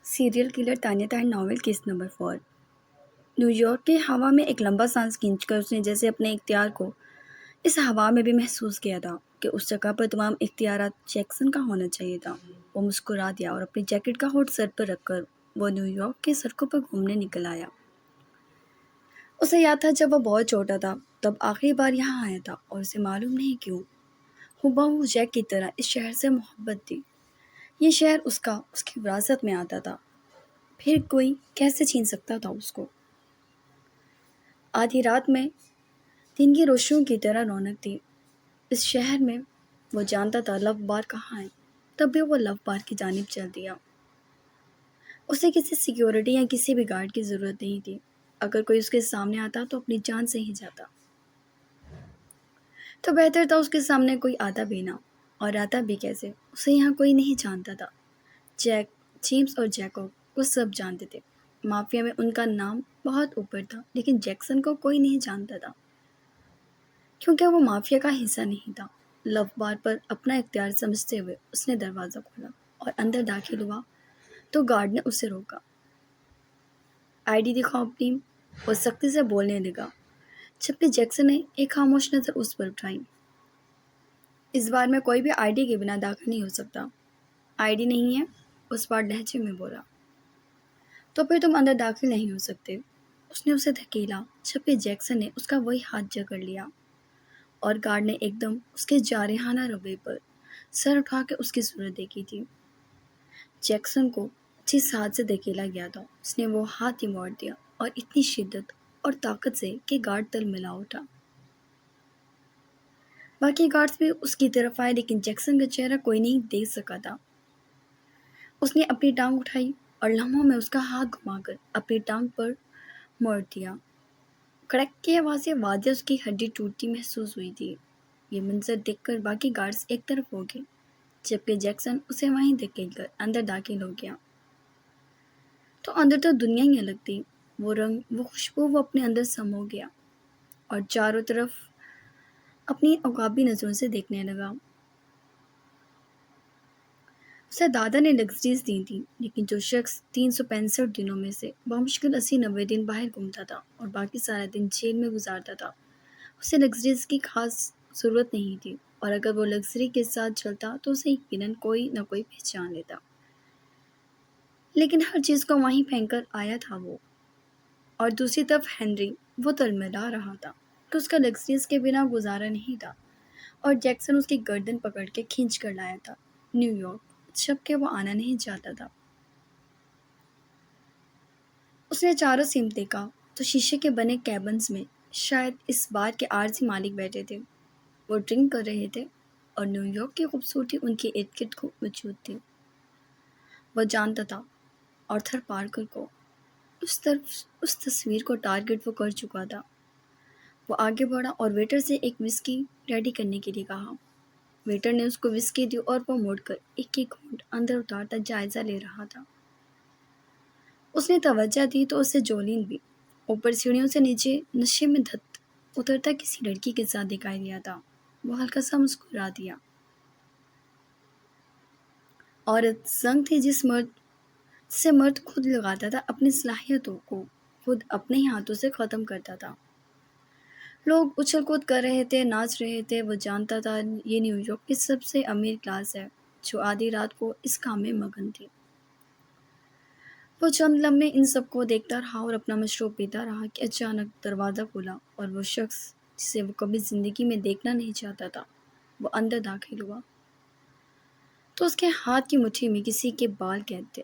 Serial killer Tania Tahir novel قسط number 4۔ New York کے ہوا میں ایک لمبا سانس کھینچ کر اس نے جیسے اپنے اختیار کو اس ہوا میں بھی محسوس کیا تھا کہ اس جگہ پر تمام اختیارات جیکسن کا ہونا چاہیے تھا۔ وہ مسکرا دیا اور اپنی جیکٹ کا ہوڈ سر پر رکھ کر وہ نیو یارک کی سڑکوں پر گھومنے نکل آیا۔ اسے یاد تھا جب وہ بہت چھوٹا تھا تب آخری بار یہاں آیا تھا اور اسے معلوم نہیں کیوں ہُبہُ جیک کی طرح اس شہر سے محبت تھی۔ یہ شہر اس کی وراثت میں آتا تھا، پھر کوئی کیسے چھین سکتا تھا اس کو؟ آدھی رات میں دن کی روشنیوں کی طرح رونق تھی اس شہر میں۔ وہ جانتا تھا لو بار کہاں ہے، تب بھی وہ لو بار کی جانب چل دیا۔ اسے کسی سیکیورٹی یا کسی بھی گارڈ کی ضرورت نہیں تھی۔ اگر کوئی اس کے سامنے آتا تو اپنی جان سے ہی جاتا، تو بہتر تھا اس کے سامنے کوئی آتا بھی نہ، اور آتا بھی کیسے؟ اسے یہاں کوئی نہیں جانتا تھا۔ جیک، جیمز اور جیکوب وہ سب جانتے تھے۔ مافیا میں ان کا نام بہت اوپر تھا، لیکن جیکسن کو کوئی نہیں جانتا تھا کیونکہ وہ مافیا کا حصہ نہیں تھا۔ لو بار پر اپنا اختیار سمجھتے ہوئے اس نے دروازہ کھولا اور اندر داخل ہوا تو گارڈ نے اسے روکا۔ آئی ڈی دکھاؤ اپنی، وہ سختی سے بولنے لگا، جبکہ جیکسن نے ایک خاموش نظر اس پر اٹھائی۔ اس بار میں کوئی بھی آئی ڈی کے بنا داخل نہیں ہو سکتا۔ آئی ڈی نہیں ہے، اس بار لہجے میں بولا، تو پھر تم اندر داخل نہیں ہو سکتے۔ اس نے اسے دھکیلا، جبکہ جیکسن نے اس کا وہی ہاتھ جکڑ لیا اور گارڈ نے ایک دم اس کے جارحانہ رویے پر سر اٹھا کے اس کی صورت دیکھی تھی۔ جیکسن کو جس ہاتھ سے دھکیلا گیا تھا اس نے وہ ہاتھ ہی موڑ دیا، اور اتنی شدت اور طاقت سے کہ گارڈ تل ملا اٹھا۔ باقی گارڈز بھی اس کی طرف آئے، لیکن جیکسن کا چہرہ کوئی نہیں دیکھ سکا تھا۔ اس نے اپنی ٹانگ اٹھائی اور لمحوں میں اس کا ہاتھ گھما کر اپنی ٹانگ پر موڑ دیا۔ کڑک کی آواز سے واضح اس کی ہڈی ٹوٹتی محسوس ہوئی تھی۔ یہ منظر دیکھ کر باقی گارڈز ایک طرف ہو گئے، جبکہ جیکسن اسے وہیں دھکیل کر اندر داخل ہو گیا۔ تو اندر تو دنیا ہی الگ تھی۔ وہ رنگ، وہ خوشبو، وہ اپنے اندر سمو گیا اور چاروں طرف اپنی عقابی نظروں سے دیکھنے لگا۔ اسے دادا نے لگژریز دی تھی، لیکن جو شخص 365 دنوں میں سے بمشکل 80-90 دن باہر گھومتا تھا اور باقی سارا دن جیل میں گزارتا تھا، اسے لگژریز کی خاص ضرورت نہیں تھی، اور اگر وہ لگژری کے ساتھ چلتا تو اسے یقیناً کوئی نہ کوئی پہچان لیتا۔ لیکن ہر چیز کو وہیں پھینک کر آیا تھا وہ، اور دوسری طرف ہنری، وہ تلملا رہا تھا کہ اس کا لگژریز کے بنا گزارا نہیں تھا، اور جیکسن اس کی گردن پکڑ کے کھینچ کر لایا تھا نیو یارک، جبکہ وہ آنا نہیں چاہتا تھا۔ اس نے چاروں سمت دیکھا تو شیشے کے بنے کیبنز میں شاید اس بار کے عارضی مالک بیٹھے تھے۔ وہ ڈرنک کر رہے تھے اور نیو یارک کی خوبصورتی ان کے ارد گرد موجود تھی۔ وہ جانتا تھا آرتھر پارکر کو، اس تصویر کو ٹارگٹ وہ کر چکا تھا۔ وہ آگے بڑھا اور ویٹر سے ایک وسکی ریڈی کرنے کے لیے کہا۔ ویٹر نے اس کو وسکی دی اور وہ مڑ کر ایک ایک گھونٹ اندر اتارتا جائزہ لے رہا تھا۔ اس نے توجہ دی تو اسے جولین بھی اوپر سیڑھیوں سے نیچے نشے میں دھت اترتا کسی لڑکی کے ساتھ دکھائی دیا تھا۔ وہ ہلکا سا مسکرا دیا۔ عورت زنگ تھی جسے مرد خود لگاتا تھا، اپنی صلاحیتوں کو خود اپنے ہی ہاتھوں سے ختم کرتا تھا۔ لوگ اچھل کود کر رہے تھے، ناچ رہے تھے۔ وہ جانتا تھا یہ نیو یارک کی سب سے امیر کلاس ہے جو آدھی رات کو اس کام میں مگن تھی۔ وہ چند لمحے ان سب کو دیکھتا رہا اور اپنا مشروب پیتا رہا کہ اچانک دروازہ کھلا اور وہ شخص جسے وہ کبھی زندگی میں دیکھنا نہیں چاہتا تھا وہ اندر داخل ہوا۔ تو اس کے ہاتھ کی مٹھی میں کسی کے بال قید تھے،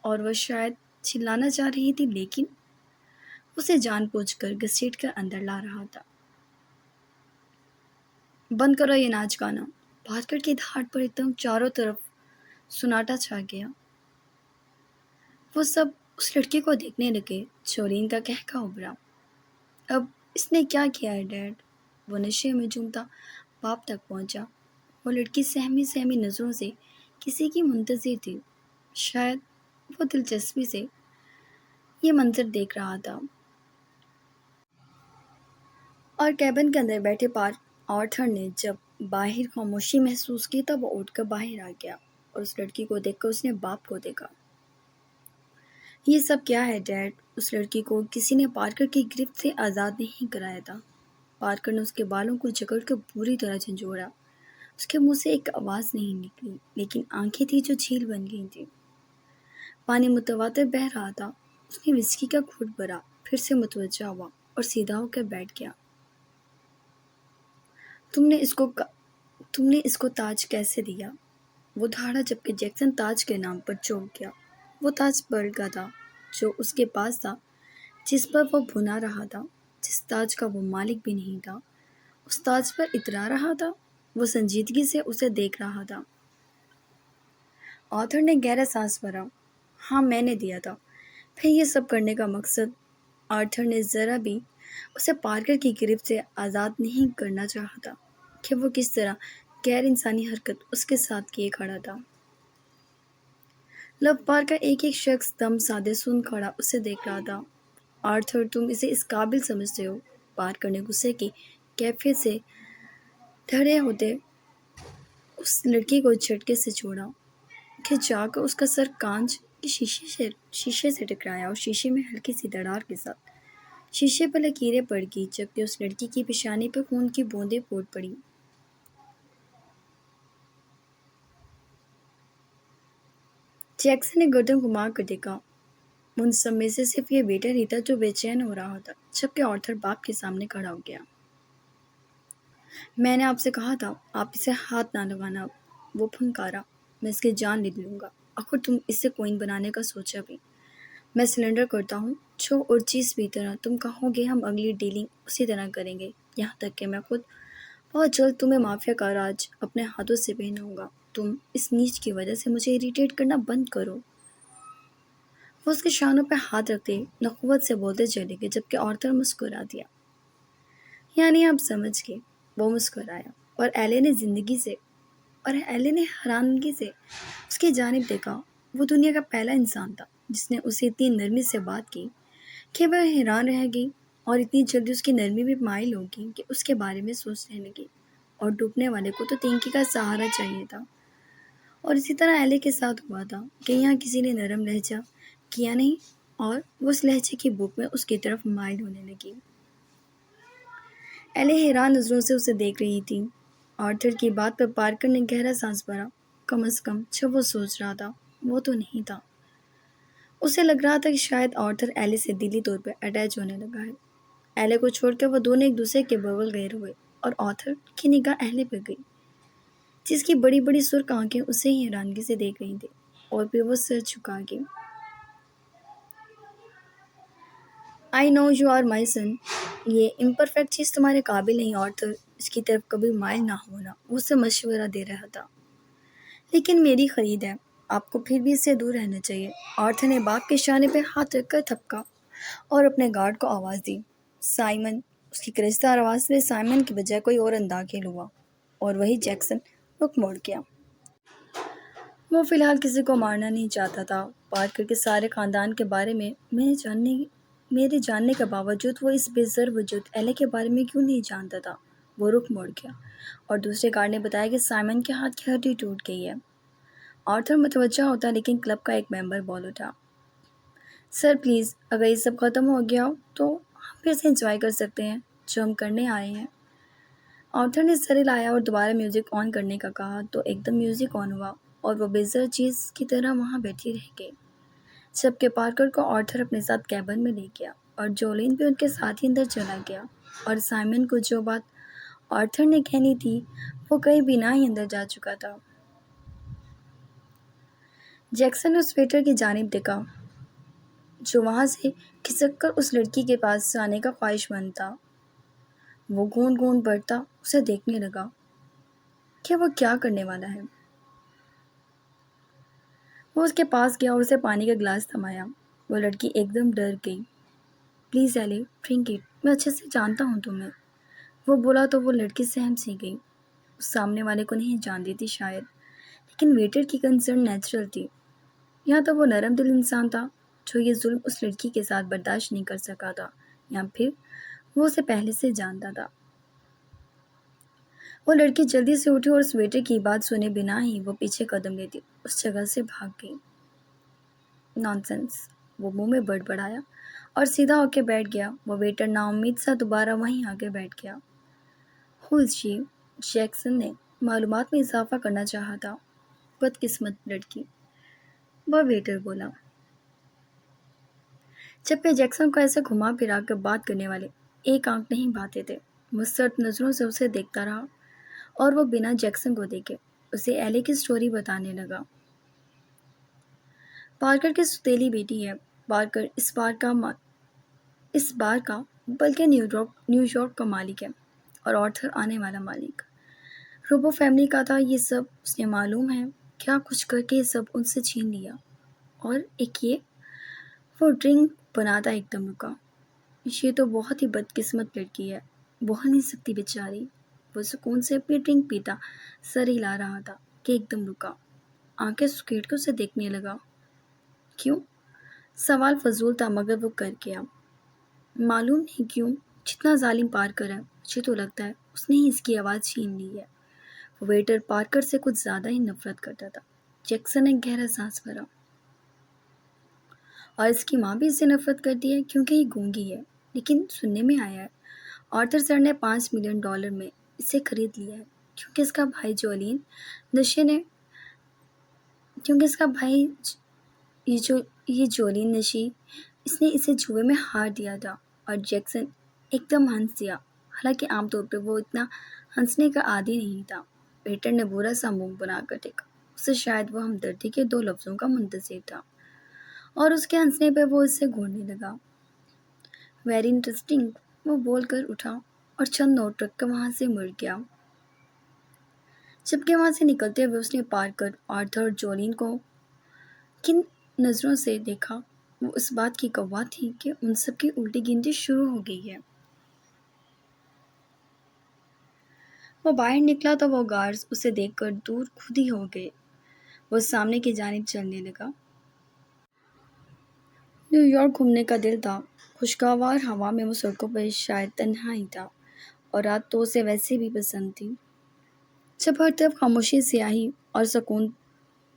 اور وہ شاید چلانا چاہ رہی تھی، لیکن اسے جان بوجھ کر گھسیٹ کر اندر لا رہا تھا۔ بند کرو یہ ناچ گانا، بھاسکر کی دھاڑ پر ایک دم چاروں طرف سناٹا چھا گیا۔ وہ سب اس لڑکی کو دیکھنے لگے۔ جولین کا کہکا ابھرا، اب اس نے کیا کیا ہے ڈیڈ؟ وہ نشے میں جھومتا باپ تک پہنچا۔ وہ لڑکی سہمی سہمی نظروں سے کسی کی منتظر تھی، شاید وہ دلچسپی سے یہ منظر دیکھ رہا تھا۔ اور کیبن کے اندر بیٹھے آرتھر نے جب باہر خاموشی محسوس کی تب وہ اٹھ کر باہر آ گیا، اور اس لڑکی کو دیکھ کر اس نے باپ کو دیکھا۔ یہ سب کیا ہے ڈیڈ؟ اس لڑکی کو کسی نے پارکر کی گرفت سے آزاد نہیں کرایا تھا۔ پارکر نے اس کے بالوں کو جکڑ کر پوری طرح جھنجھوڑا۔ اس کے منہ سے ایک آواز نہیں نکلی، لیکن آنکھیں تھیں جو جھیل بن گئی تھیں۔ پانی متواتر بہہ رہا تھا۔ اس نے وسکی کا گھونٹ بھرا، پھر سے متوجہ ہوا اور سیدھا ہو کر بیٹھ گیا۔ تم نے اس کو تاج کیسے دیا؟ وہ دھاڑا جبکہ جیکسن تاج کے نام پر چونک گیا۔ وہ تاج پرل کا تھا جو اس کے پاس تھا، جس پر وہ بھنا رہا تھا، جس تاج کا وہ مالک بھی نہیں تھا۔ اس تاج پر اترا رہا تھا۔ وہ سنجیدگی سے اسے دیکھ رہا تھا۔ آتھر نے گہرا سانس بھرا۔ ہاں، میں نے دیا تھا۔ پھر یہ سب کرنے کا مقصد؟ آرتھر نے ذرا بھی اسے پارکر کی گرفت سے آزاد نہیں کرنا چاہا تھا کہ وہ کس طرح غیر انسانی حرکت اس کے ساتھ کیے کھڑا تھا۔ لو پار کا ایک ایک شخص دم سادے سن کھڑا اسے دیکھ رہا تھا۔ آرتھر، تم اسے اس قابل سمجھتے ہو؟ پارکر نے غصے کی کیفیت سے ٹھڑے ہوتے اس لڑکی کو جھٹکے سے چھوڑا کہ جا کر اس کا سر کانچ کے شیشے سے ٹکرایا اور شیشے میں ہلکی سی دراڑ کے ساتھ شیشے پر لکیریں پڑ گئی، جبکہ اس لڑکی کی پیشانی پر خون کی بوندیں پھوٹ پڑی۔ جیکسن نے گردن گھما کر دیکھا۔ ان سب میں سے صرف یہ ویٹر ہی تھا جو بے چین ہو رہا تھا، جبکہ آرتھر باپ کے سامنے کھڑا ہو گیا۔ میں نے آپ سے کہا تھا آپ اسے ہاتھ نہ لگانا، وہ پھنکارا۔ میں اس کی جان لے لوں گا اگر تم اس سے کوئن بنانے کا سوچا بھی۔ میں سلنڈر کرتا ہوں، جو اور چیز بھی طرح تم کہو گے ہم اگلی ڈیلنگ اسی طرح کریں گے، یہاں تک کہ میں خود بہت جلد تمہیں مافیا کا راج اپنے ہاتھوں سے پہناؤں گا۔ تم اس نیچ کی وجہ سے مجھے اریٹیٹ کرنا بند کرو۔ وہ اس کے شانوں پہ ہاتھ رکھتے نخوت سے بولتے چلے گئے، جبکہ آرتھر مسکرا دیا۔ یعنی آپ سمجھ گئے۔ وہ مسکرایا اور ایلے نے حیرانگی سے اس کی جانب دیکھا۔ وہ دنیا کا پہلا انسان تھا جس نے اسے اتنی نرمی سے بات کی کہ وہ حیران رہ گئی، اور اتنی جلدی اس کی نرمی بھی مائل ہو گئی کہ اس کے بارے میں سوچنے لگی۔ اور ڈوبنے والے کو تو تینکی کا سہارا چاہیے تھا، اور اسی طرح ایلے کے ساتھ ہوا تھا کہ یہاں کسی نے نرم لہجہ کیا نہیں، اور وہ اس لہجے کی بھوک میں اس کی طرف مائل ہونے لگی۔ ایلے حیران نظروں سے اسے دیکھ رہی تھی۔ آرتھر کی بات پر پارکر نے گہرا سانس بھرا۔ کم از کم جو وہ سوچ رہا تھا وہ تو نہیں تھا۔ اسے لگ رہا تھا کہ شاید آرتھر ایلے سے دلی طور پر اٹیچ ہونے لگا ہے۔ ایلے کو چھوڑ کر وہ دونوں ایک دوسرے کے بغل گئے ہوئے، اور آرتھر کی نگاہ ایلے پر گئی، جس کی بڑی بڑی سرخ آنکھیں اسے ہی حیرانگی سے دیکھ رہی تھیں، اور پھر وہ سر جھکا گئی۔ I know you are my son۔ یہ امپرفیکٹ چیز تمہارے قابل نہیں آرتھر، اس کی طرف کبھی مائل نہ ہونا۔ وہ اسے مشورہ دے رہا تھا۔ لیکن میری خرید ہے، آپ کو پھر بھی اس سے دور رہنا چاہیے۔ آرتھر نے باپ کے شانے پہ ہاتھ رکھ کر تھپکا اور اپنے گارڈ کو آواز دی، سائمن۔ اس کی کرجدار آواز میں سائمن کی بجائے کوئی اور داخل ہوا، اور وہی جیکسن رخ موڑ گیا۔ وہ فی الحال کسی کو مارنا نہیں چاہتا تھا۔ پارکر کے سارے خاندان کے بارے میں میرے جاننے کے باوجود وہ اس بے زر وجود ایلے کے بارے میں کیوں نہیں جانتا تھا؟ وہ رخ موڑ گیا، اور دوسرے گارڈ نے بتایا کہ سائمن کے ہاتھ کی ہڈی ٹوٹ گئی ہے۔ آرتھر متوجہ ہوتا، لیکن کلب کا ایک ممبر بول اٹھا، سر پلیز، اگر یہ سب ختم ہو گیا ہو تو ہم پھر سے انجوائے کر سکتے ہیں جو ہم کرنے آئے ہیں۔ آرتھر نے سر ہلایا اور دوبارہ میوزک آن کرنے کا کہا تو ایک دم میوزک آن ہوا، اور وہ بے زر چیز کی طرح وہاں بیٹھی رہ گئی، جبکہ پارکر کو آرتھر اپنے ساتھ کیبن میں لے گیا، اور جولین بھی ان کے ساتھ ہی اندر چلا گیا، اور سائمن کو جو بات آرتھر نے کہنی تھی وہ کہیں بنا ہی اندر جا چکا تھا۔ جیکسن نے اس ویٹر کی جانب دیکھا جو وہاں سے کھسک کر اس لڑکی کے پاس جانے کا خواہش مند تھا۔ وہ گونڈ گونڈ بڑھتا اسے دیکھنے لگا کہ وہ کیا کرنے والا ہے۔ وہ اس کے پاس گیا اور اسے پانی کا گلاس تھمایا۔ وہ لڑکی ایک دم ڈر گئی۔ پلیز ایلے، ڈرنک اٹ، میں اچھے سے جانتا ہوں تمہیں، وہ بولا تو وہ لڑکی سہم سی گئی۔ اس سامنے والے کو نہیں جانتی تھی شاید، لیکن ویٹر کی کنسرن نیچرل تھی۔ یا تو وہ نرم دل انسان تھا جو یہ ظلم اس لڑکی کے ساتھ برداشت نہیں کر سکا تھا، یا پھر وہ اسے پہلے سے جانتا تھا۔ وہ لڑکی جلدی سے اٹھی اور اس ویٹر کی بات سنے بنا ہی وہ پیچھے قدم لیتی اس جگہ سے بھاگ گئی۔ نانسنس، وہ منہ میں بڑبڑایا اور سیدھا ہو کے بیٹھ گیا۔ وہ ویٹر نا امید سا دوبارہ وہیں آ کے بیٹھ گیا۔ ہوز شی؟ جیکسن نے معلومات میں اضافہ کرنا چاہا تھا۔ بدقسمت لڑکی، وہ ویٹر بولا، جبکہ جیکسن کو ایسے گھما پھرا کر بات کرنے والے ایک آنکھ نہیں بھاتے تھے۔ وہ سرد نظروں سے اسے دیکھتا رہا اور وہ بنا جیکسن کو دیکھے اسے ایلی کی سٹوری بتانے لگا۔ پارکر کی ستیلی بیٹی ہے۔ پارکر اس بار کا بلکہ نیو یارک کا مالک ہے اور آرتھر آنے والا مالک۔ روبو فیملی کا تھا یہ سب، اس نے معلوم ہے کیا کچھ کر کے یہ سب ان سے چھین لیا۔ اور ایک یہ، وہ ڈرنک بناتا ایک دم رکا۔ یہ تو بہت ہی بدقسمت لڑکی ہے، بول نہیں سکتی بیچاری۔ وہ سکون سے اپنی ڈرنک پیتا سر ہلا رہا تھا کہ ایک دم رکا، آنکھیں سکیڑ کے اسے دیکھنے لگا۔ کیوں؟ سوال فضول تھا مگر وہ کر گیا۔ معلوم نہیں کیوں، جتنا ظالم پارکر ہے مجھے تو لگتا ہے اس نے ہی اس کی آواز چھین لی ہے۔ وہ ویٹر پارکر سے کچھ زیادہ ہی نفرت کرتا تھا۔ جیکسن نے گہرا سانس بھرا۔ اور اس کی ماں بھی اسے نفرت کرتی ہے کیونکہ یہ گونگی ہے، لیکن سننے میں آیا ہے آرتھر سر نے $5 ملین میں اسے خرید لیا ہے کیونکہ اس کا بھائی یہ جولین نشی اس نے اسے جوئے میں ہار دیا تھا۔ اور جیکسن ایک دم ہنس دیا، حالانکہ عام طور پہ وہ اتنا ہنسنے کا عادی نہیں تھا۔ پیٹر نے برا سا منہ بنا کر دیکھا، اسے شاید وہ ہمدردی کے 2 لفظوں کا منتظر تھا، اور اس کے ہنسنے پہ وہ اس سے گھورنے لگا۔ ویری انٹرسٹنگ، وہ بول کر اٹھا اور چند نوٹ رکھ کر وہاں سے مڑ گیا۔ جبکہ وہاں سے نکلتے ہوئے اس نے پارکر، آرتھر اور جولین کو کن نظروں سے دیکھا، وہ اس بات کی گواہ تھی کہ ان سب کی الٹی گنتی شروع ہو گئی ہے۔ وہ باہر نکلا تو وہ گارڈز اسے دیکھ کر دور خود ہی ہو گئے۔ وہ سامنے کی جانب چلنے لگا۔ نیو یارک گھومنے کا دل تھا، خوشگوار ہوا میں وہ سڑکوں پر شاید تنہا ہی تھا، اور رات تو اسے ویسے بھی پسند تھی، جب ہر طرف خاموشی، سیاہی اور سکون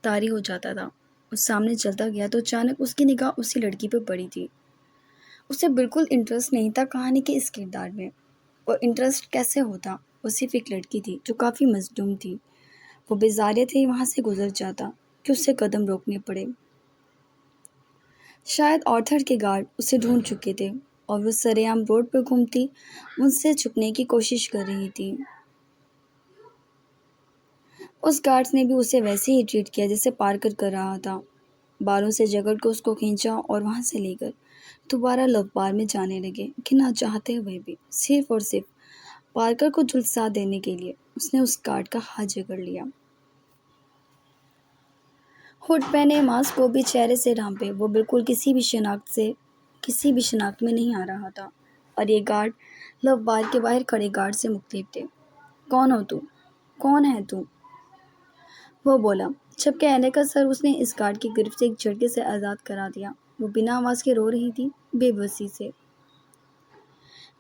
طاری ہو جاتا تھا۔ وہ سامنے چلتا گیا تو اچانک اس کی نگاہ اسی لڑکی پہ پڑی تھی۔ اسے بالکل انٹرسٹ نہیں تھا کہانی کے اس کردار میں۔ اور انٹرسٹ کیسے ہوتا؟ وہ صرف ایک لڑکی تھی جو کافی مظلوم تھی۔ وہ بیزاریت ہی وہاں سے گزر جاتا کہ اسے قدم روکنے پڑے۔ شاید آرتھر کے گارڈ اسے ڈھونڈ چکے تھے اور وہ سرعام روڈ پر گھومتی ان سے چھپنے کی کوشش کر رہی تھی۔ اس گارڈز نے بھی اسے ویسے ہی ٹریٹ کیا جیسے پارکر کر رہا تھا، بالوں سے جگڑ کر اس کو کھینچا اور وہاں سے لے کر دوبارہ لو بار میں جانے لگے کہ نہ چاہتے ہوئے بھی، صرف اور صرف پارکر کو جھلسا دینے کے لیے اس نے اس گارڈ کا ہاتھ جکڑ لیا۔ ہوڈ پہنے، ماسک کو بھی چہرے سے ڈھانپے، وہ بالکل کسی بھی شناخت میں نہیں آ رہا تھا، اور یہ گارڈ لو بار کے باہر کھڑے گارڈ سے مختلف تھے۔ کون ہو تو؟ کون ہے تو؟ وہ بولا، جبکہ ایلے کا سر اس نے اس گارڈ کی گرفت سے ایک جھٹکے سے آزاد کرا دیا۔ وہ بنا آواز کے رو رہی تھی، بے بسی سے،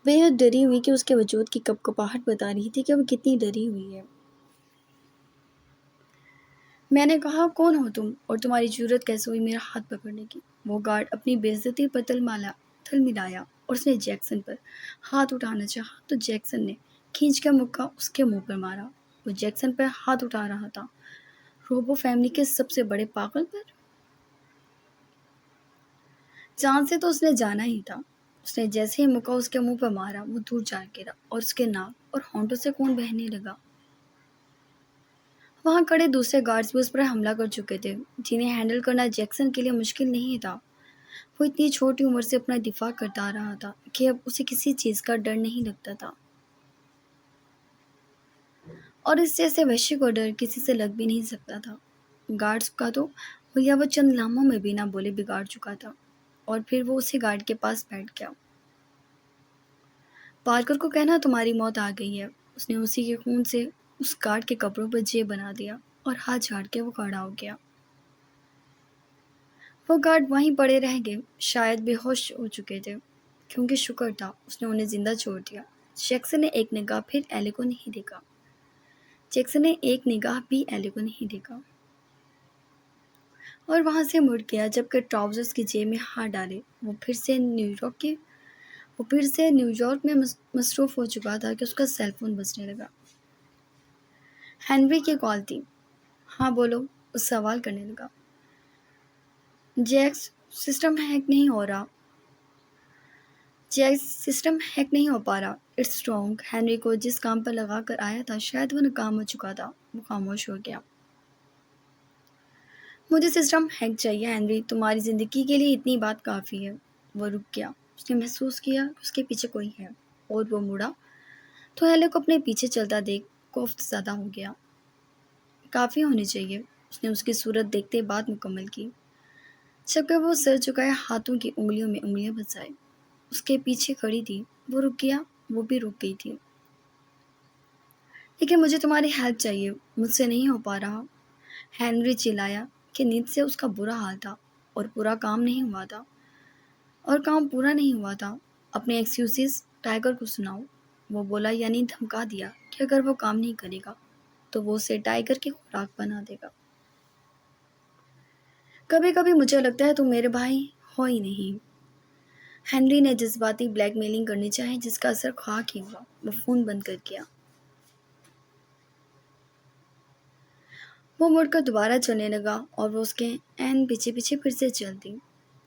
بے حد ڈری ہوئی کہ اس کے وجود کی کپکپاہٹ بتا رہی تھی کہ وہ کتنی ڈری ہوئی ہے۔ میں نے کہا، کون ہو تم، اور تمہاری جرأت کیسے ہوئی میرا ہاتھ پکڑنے کی؟ وہ گارڈ اپنی بے عزتی پر تل ملایا اور اس نے جیکسن پر ہاتھ اٹھانا چاہا تو جیکسن نے کھینچ کر مکہ اس کے منہ پر مارا۔ وہ جیکسن پر ہاتھ اٹھا رہا تھا، روبو فیملی کے سب سے بڑے پاگل پر۔ جان سے تو اس نے جانا ہی تھا۔ اس نے جیسے ہی مکہ اس کے منہ پر مارا وہ دور جا گرا اور اس کے ناک اور ہونٹوں سے خون بہنے لگا۔ وہاں کھڑے دوسرے گارڈز بھی اس پر حملہ کر چکے تھے، جنہیں ہینڈل کرنا جیکسن کے لیے مشکل نہیں تھا۔ وہ اتنی چھوٹی عمر سے اپنا دفاع کرتا آ رہا تھا کہ اب اسے کسی چیز کا ڈر نہیں لگتا تھا، اور اس جیسے وحشی کو ڈر کسی سے لگ بھی نہیں سکتا تھا۔ گارڈز کا تو حلیہ وہ چند لمحوں میں بنا بولے بگاڑ چکا تھا، اور پھر وہ اسی گارڈ کے پاس بیٹھ گیا۔ پارکر کو کہنا تمہاری موت آ گئی ہے۔ اس نے اسی کے خون سے اس گارڈ کے کپڑوں پر جے بنا دیا اور ہاتھ جھاڑ کے وہ کھڑا ہو گیا۔ وہ گارڈ وہیں پڑے رہ گئے، شاید بے ہوش ہو چکے تھے، کیونکہ شکر تھا اس نے انہیں زندہ چھوڑ دیا۔ جیکسن نے ایک نگاہ بھی ایلے کو نہیں دیکھا۔ اور وہاں سے مڑ گیا جب کہ ٹراؤزرز کی جیب میں ہاتھ ڈالے وہ پھر سے نیو یارک میں مصروف ہو چکا تھا کہ اس کا سیل فون بجنے لگا۔ ہینری کی کال تھی۔ ہاں بولو، اس سوال کرنے لگا۔ جیکس سسٹم ہیک نہیں ہو رہا جیکس سسٹم ہیک نہیں ہو پا رہا اٹس رانگ۔ ہینری کو جس کام پر لگا کر آیا تھا شاید وہ ناکام ہو چکا تھا۔ وہ خاموش ہو گیا۔ مجھے سسٹم ہیک چاہیے ہینری، تمہاری زندگی کے لیے اتنی بات کافی ہے۔ وہ رک گیا۔ اس نے محسوس کیا کہ اس کے پیچھے کوئی ہے اور وہ مڑا تو ہیلے کو اپنے پیچھے چلتا دیکھ کوفت زدہ ہو گیا۔ کافی ہونی چاہیے، اس نے اس کی صورت دیکھتے بات مکمل کی۔ جبکہ وہ سر چکائے ہاتھوں کی انگلیوں میں انگلیاں پھنسائے اس کے پیچھے کھڑی تھی۔ وہ رک گیا، وہ بھی رک گئی تھی۔ لیکن مجھے تمہاری ہیلپ چاہیے، مجھ سے نہیں ہو پا رہا۔ ہینری چلایا کہ نیند سے اس کا برا حال تھا اور کام پورا نہیں ہوا تھا۔ اپنے ایکسکیوزز ٹائیگر کو سناؤ۔ وہ بولا، یعنی دھمکا دیا کہ اگر وہ کام نہیں کرے گا تو وہ اسے ٹائیگر کی خوراک بنا دے گا۔ کبھی کبھی مجھے لگتا ہے تم میرے بھائی ہو ہی نہیں۔ ہینری نے جذباتی بلیک میلنگ کرنی چاہی جس کا اثر خاک ہی ہوا۔ وہ فون بند کر گیا۔ وہ مڑ کر دوبارہ چلنے لگا اور وہ اس کے عین پیچھے پیچھے پھر سے چل دی۔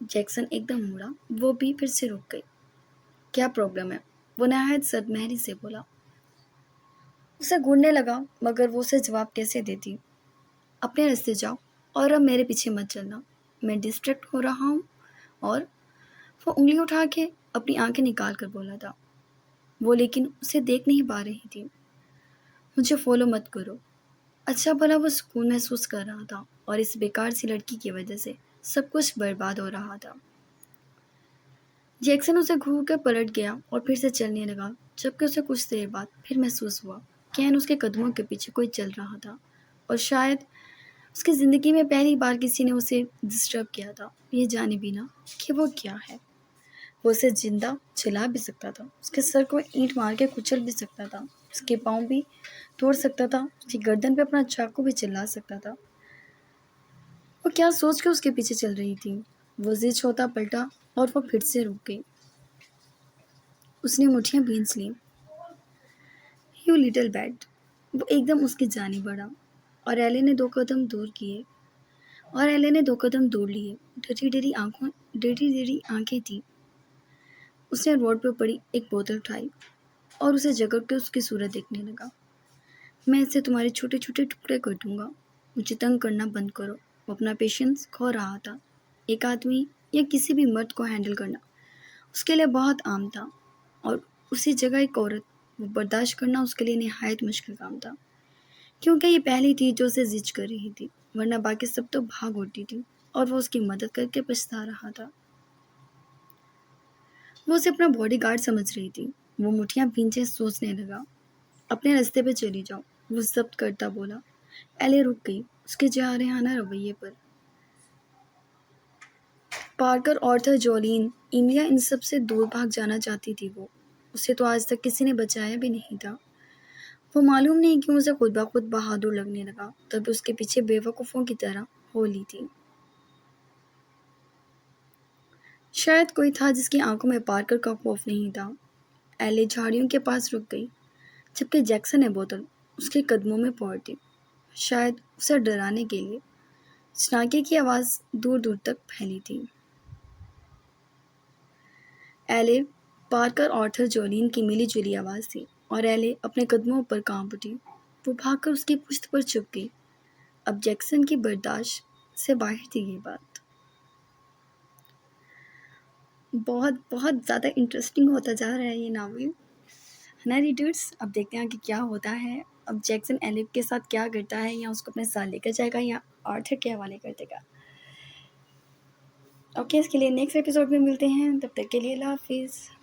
جیکسن ایک دم مڑا، وہ بھی پھر سے رک گئی۔ کیا پرابلم ہے؟ وہ نہایت سرد مہری سے بولا۔ اسے گھورنے لگا مگر وہ اسے جواب کیسے دیتی؟ اپنے راستے جاؤ اور اب میرے پیچھے مت چلنا، میں ڈسٹریکٹ ہو رہا ہوں۔ اور وہ انگلی اٹھا کے اپنی آنکھیں نکال کر بولا تھا۔ وہ لیکن اسے دیکھ نہیں پا رہی تھی۔ مجھے فالو مت کرو۔ اچھا بھلا وہ سکون محسوس کر رہا تھا اور اس بیکار سی لڑکی کی وجہ سے سب کچھ برباد ہو رہا تھا۔ جیکسن اسے گھور کر پلٹ گیا اور پھر سے چلنے لگا جبکہ اسے کچھ دیر بعد پھر محسوس ہوا کہ اس کے قدموں کے پیچھے کوئی چل رہا تھا اور شاید اس کی زندگی میں پہلی بار کسی نے اسے ڈسٹرب کیا تھا، یہ جانے بھی نہ کہ وہ کیا ہے۔ وہ اسے زندہ چلا بھی سکتا تھا، اس کے سر کو اینٹ مار کے کچل بھی سکتا تھا، اس کے پاؤں بھی توڑ سکتا تھا، اس کی گردن پہ اپنا چاقو بھی چلا سکتا تھا۔ وہ کیا سوچ کے اس کے پیچھے چل رہی تھی؟ وہ ضد ہوتا پلٹا اور وہ پھر سے رک گئی۔ اس نے مٹھیاں بھینچ لیں۔ You little bit. وہ ایک دم اس کی جانب بڑھا اور ایلے نے دو قدم دور لیے۔ ڈری آنکھیں تھیں۔ اس نے روڈ پہ پڑی ایک بوتل اٹھائی اور اسے جگڑ کے اس کی صورت دیکھنے لگا۔ میں اسے تمہارے چھوٹے چھوٹے ٹکڑے کر دوں گا، مجھے تنگ کرنا بند کرو۔ وہ اپنا پیشنس کھو رہا تھا۔ ایک آدمی یا کسی بھی مرد کو ہینڈل کرنا اس کے لیے بہت عام تھا اور اسی جگہ ایک عورت، وہ برداشت کرنا اس کے لیے نہایت مشکل کام تھا، کیونکہ یہ پہلی تھی جو اسے زج کر رہی تھی، ورنہ باقی سب تو بھاگ اٹھتی تھی اور وہ اس کی مدد کر کے پچھتا رہا تھا۔ وہ اسے اپنا باڈی گارڈ سمجھ رہی تھی۔ وہ مٹھیاں بھینچے سوچنے لگا۔ اپنے راستے پہ چلی جاؤ، وہ ضبط کرتا بولا۔ ایلے رک گئی اس کے جارحانہ رویے پر۔ پارکر، آرتھر، جولین، ایمیا، ان سب سے دور بھاگ جانا چاہتی تھی وہ۔ اسے تو آج تک کسی نے بچایا بھی نہیں تھا۔ وہ معلوم نہیں کیوں اسے خود بخود بہادر لگنے لگا، تب اس کے پیچھے بے وقوفوں کی طرح ہو لی تھی۔ شاید کوئی تھا جس کی آنکھوں میں پارکر کا خوف نہیں تھا۔ ایلے جھاڑیوں کے پاس رک گئی جبکہ جیکسن نے بوتل اس کے قدموں میں پوڑ دی، شاید اسے ڈرانے کے لیے۔ چناکے کی آواز دور دور تک پھیلی تھی۔ ایلے، پارکر، آرتھر، جولین کی ملی جلی آواز تھی اور ایلے اپنے قدموں پر کانپ اٹھی۔ وہ بھاگ کر اس کی پشت پر چھپ گئی۔ اب جیکسن کی برداشت سے باہر تھی یہ بات۔ بہت بہت زیادہ انٹرسٹنگ ہوتا جا رہا ہے یہ ناول، ہے نا ریڈرس؟ اب دیکھتے ہیں کہ کیا ہوتا ہے۔ اب جیکسن ایلے کے ساتھ کیا کرتا ہے، یا اس کو اپنے ساتھ لے کر جائے گا یا آرتھر کے حوالے کر دے گا۔ اوکے، اس کے لیے نیکسٹ ایپیسوڈ میں ملتے ہیں، تب تک کے لیے اللہ حافظ۔